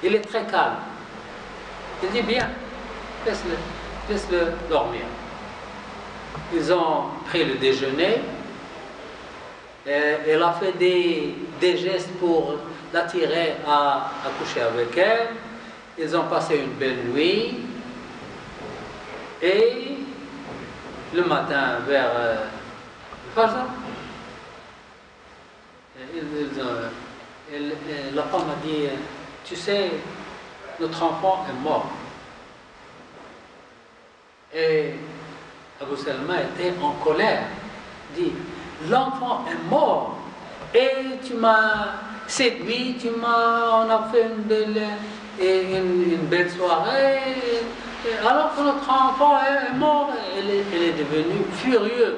il est très calme. Il dit bien, laisse-le dormir. Ils ont pris le déjeuner. Elle a fait des gestes pour l'attirer à coucher avec elle. Ils ont passé une belle nuit. Et le matin, vers Fajr, la femme a dit, tu sais, notre enfant est mort. Et Abu Salma était en colère. Il dit, l'enfant est mort et tu m'as séduit, on a fait une belle soirée, alors que notre enfant est mort. Elle est devenue furieuse.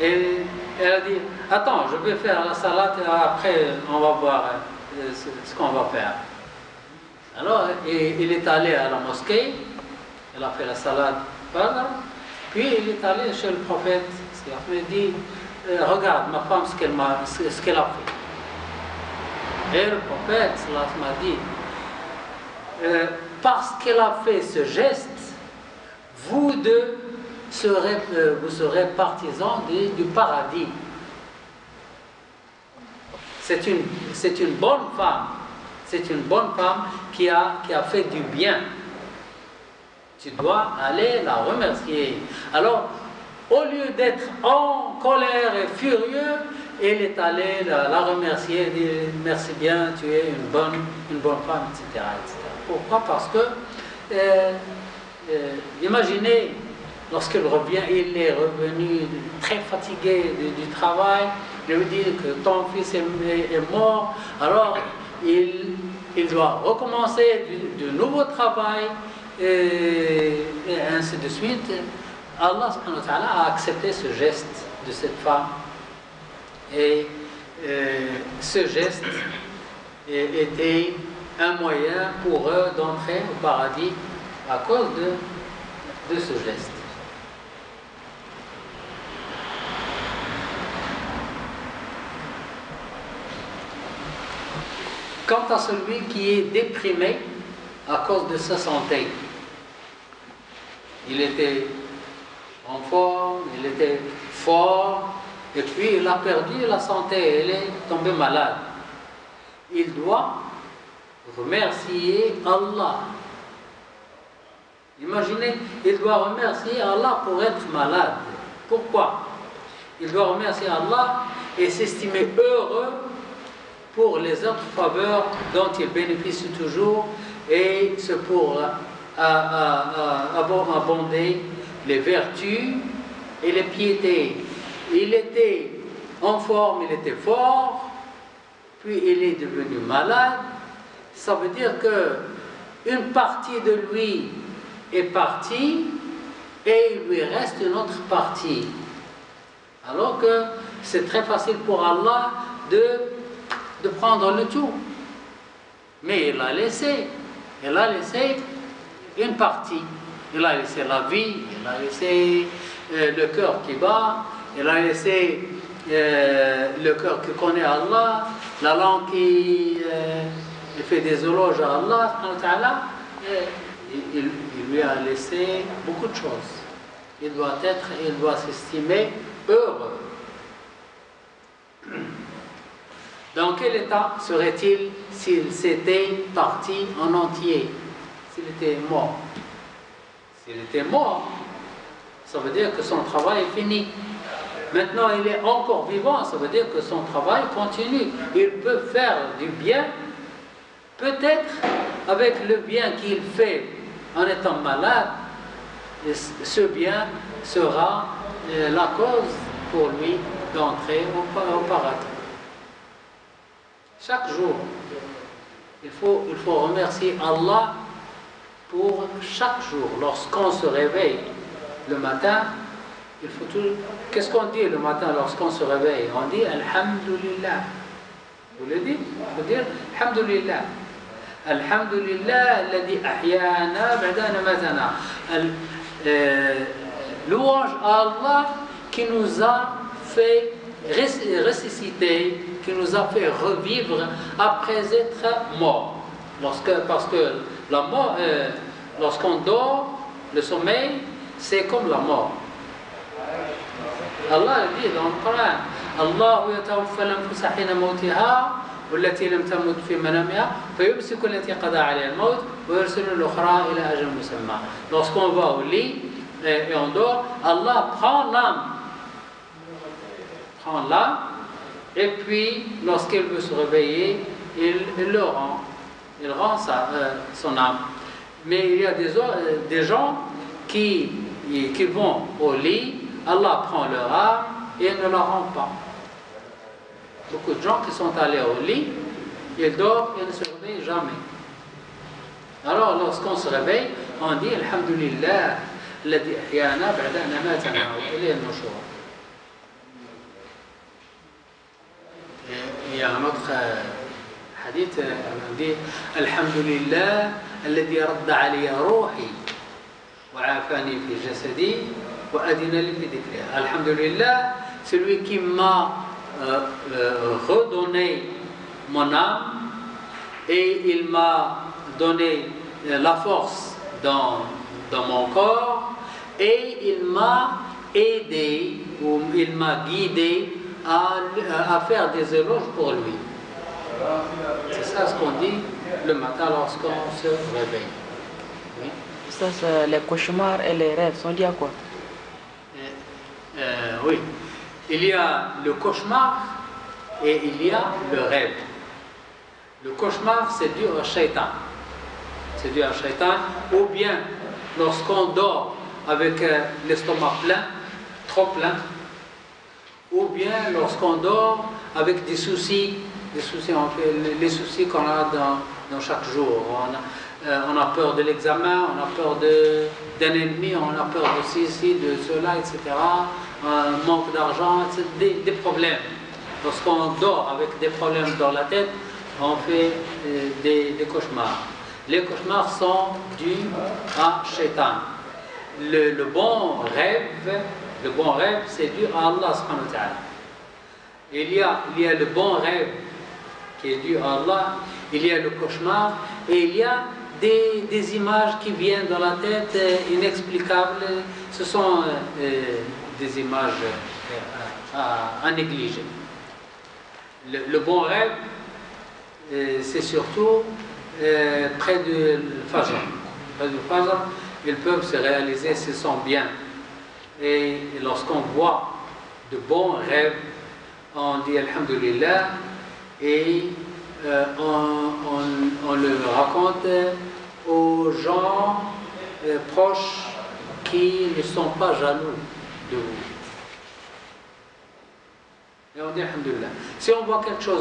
Et elle a dit, attends, je vais faire la salade et après on va voir ce qu'on va faire. Alors il est allé à la mosquée, il a fait la salade, puis il est allé chez le prophète, il a dit, regarde ma femme ce qu'elle a fait. Et le prophète m'a dit, parce qu'elle a fait ce geste, vous deux vous serez partisans du paradis. C'est une bonne femme. C'est une bonne femme qui a fait du bien. Tu dois aller la remercier. Alors, au lieu d'être en colère et furieux, elle est allée la remercier, dire merci bien, tu es une bonne femme, etc. etc. Pourquoi? Parce que, imaginez, lorsqu'il revient, il est revenu très fatigué du travail, il lui dit que ton fils est mort, alors il doit recommencer du nouveau travail, et ainsi de suite. Allah subhanahu wa ta'ala a accepté ce geste de cette femme, et ce geste était un moyen pour eux d'entrer au paradis à cause de ce geste. Quant à celui qui est déprimé à cause de sa santé, il était en forme, il était fort, et puis il a perdu la santé, il est tombé malade. Il doit remercier Allah. Imaginez, il doit remercier Allah pour être malade. Pourquoi? Il doit remercier Allah et s'estimer heureux pour les autres faveurs dont il bénéficie toujours, et c'est pour abonder les vertus et les piétés. Il était en forme, il était fort, puis il est devenu malade. Ça veut dire que une partie de lui est partie et il lui reste une autre partie. Alors que c'est très facile pour Allah de prendre le tout. Mais il a laissé une partie. Il a laissé la vie, il a laissé le cœur qui bat, il a laissé le cœur qui connaît Allah, la langue qui fait des éloges à Allah, il lui a laissé beaucoup de choses. Il doit s'estimer heureux. Dans quel état serait-il s'il s'était parti en entier, s'il était mort? S'il était mort, ça veut dire que son travail est fini. Maintenant, il est encore vivant, ça veut dire que son travail continue. Il peut faire du bien, peut-être avec le bien qu'il fait en étant malade, ce bien sera la cause pour lui d'entrer au paradis. Chaque jour, il faut remercier Allah pour chaque jour. Lorsqu'on se réveille le matin, il faut tout. Qu'est-ce qu'on dit le matin lorsqu'on se réveille? On dit Alhamdulillah. Vous le dites? Il faut dire Alhamdulillah. Alhamdulillah alladhi ahyana ba'da namatana. Louange à Allah qui nous a fait ressusciter, qui nous a fait revivre après être morts. Parce que la mort, lorsqu'on dort, le sommeil, c'est comme la mort. Allah dit dans le Coran, Allah yatawaffa al-anfusa hina mawtiha والتي لم تمت في منامها فيمسك التي قضى عليها الموت ويرسل الأخرى إلى أجل مسمى. Lorsqu'on va au lit et on dort, Allah prend l'âme, et puis lorsqu'il veut se réveiller, il le rend, il rend son âme. Mais il y a des gens qui vont au lit, Allah prend leur âme et ne la rend pas. Beaucoup de gens qui sont allés au lit, ils dorment et ne se réveillent jamais. Alors lorsqu'on se réveille, on dit Alhamdulillah, الذي أحيانا بعد أن أماتنا وإليه النشور. Il y a un autre hadith, on dit Alhamdulillah, الذي رد علي روحي وعافاني في جسدي وأذن لي في ذكرها. Alhamdulillah, celui qui m'a redonné mon âme et il m'a donné la force dans mon corps et il m'a aidé ou il m'a guidé à faire des éloges pour lui. C'est ça ce qu'on dit le matin lorsqu'on se réveille. Oui. Ça, les cauchemars et les rêves sont liés à quoi? Oui. Il y a le cauchemar et il y a le rêve. Le cauchemar, c'est dû au shaitan. C'est dû au shaitan. Ou bien, lorsqu'on dort avec l'estomac plein, trop plein. Ou bien, lorsqu'on dort avec des soucis, les soucis qu'on a dans chaque jour. On a peur de l'examen, on a peur d'un ennemi, on a peur de ceci, de cela, etc. Un manque d'argent, des problèmes. Lorsqu'on dort avec des problèmes dans la tête, on fait des cauchemars. Les cauchemars sont dus à Shaitan. Le bon rêve, c'est dû à Allah subhanahu wa ta'ala. Il y a le bon rêve qui est dû à Allah, il y a le cauchemar, et il y a des images qui viennent dans la tête inexplicables. Ce sont des images à négliger. Le bon rêve, c'est surtout près du Fajr. Près du Fajr, ils peuvent se réaliser s'ils sont bien. Et lorsqu'on voit de bons rêves, on dit Alhamdulillah et on le raconte aux gens proches qui ne sont pas jaloux de vous. Et on dit Alhamdulillah. Si on voit quelque chose